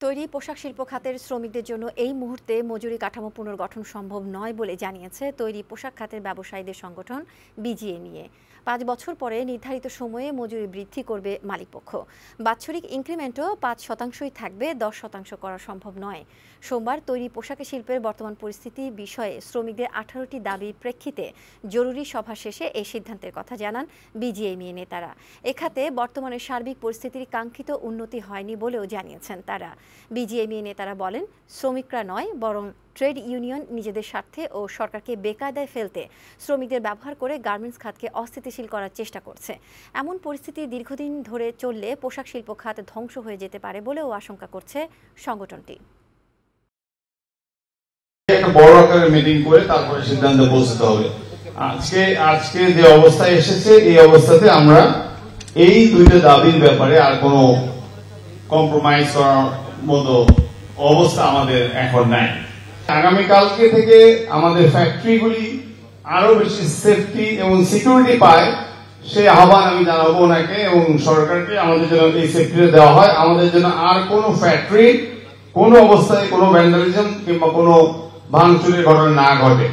তৈরি পোশাক শিল্প খাতের শ্রমিকদের জন্য এই মুহূর্তে মজুরি কাঠামো পুনর্গঠন সম্ভব নয় বলে জানিয়েছে তৈরি পোশাক খাতের ব্যবসায়ীদের সংগঠন বিজিএমইএ। ৫ বছর পরে নির্ধারিত সময়ে মজুরি বৃদ্ধি করবে মালিকপক্ষ। বাৎসরিক ইনক্রিমেন্টও ৫% থাকবে, ১০% করা সম্ভব নয়। সোমবার তৈরি পোশাক শিল্পের বর্তমান পরিস্থিতি বিষয়ে শ্রমিকদের ১৮টি দাবির প্রেক্ষিতে জরুরি সভা শেষে এই সিদ্ধান্তের কথা জানান বিজিএমইএ নেতারা। এ খাতে বর্তমানে সার্বিক পরিস্থিতির কাঙ্ক্ষিত উন্নতি হয়নি বলেও জানিয়েছেন তারা। বিজিএমইএ নেতারা বলেন, শ্রমিকরা নয় বরং ট্রেড ইউনিয়ন নিজেদের স্বার্থে ও সরকারকে বেকায়দায় ফেলতে শ্রমিকদের ব্যবহার করে গার্মেন্টস খাতকে অস্থিতিশীল করার চেষ্টা করছে। এমন পরিস্থিতি দীর্ঘদিন ধরে চললে পোশাক শিল্প খাত ধ্বংস হয়ে যেতে পারে বলেও আশঙ্কা করছে সংগঠনটি। একটা বড় আকারের মিটিং করে তারপরে সিদ্ধান্তে পৌঁছতে হবে। আজকে যে অবস্থায় এসেছে এই অবস্থাতে আমরা এই দুইটা দাবির ব্যাপারে আর কোনো কম্প্রোমাইজ করার মতো অবস্থা আমাদের এখন নাই। আগামীকালকে থেকে আমাদের ফ্যাক্টরিগুলি আরো বেশি সেফটি এবং সিকিউরিটি পায় সেই আহ্বান আমি জানাবো ওনাকে এবং সরকারকে, আমাদের জন্য এই সেফটিটা দেওয়া হয়, আমাদের জন্য আর কোনো ফ্যাক্টরি কোনো অবস্থায় কোনো ভ্যান্ডালিজম কিংবা কোনো ভাঙচুরের ঘটনা না ঘটে।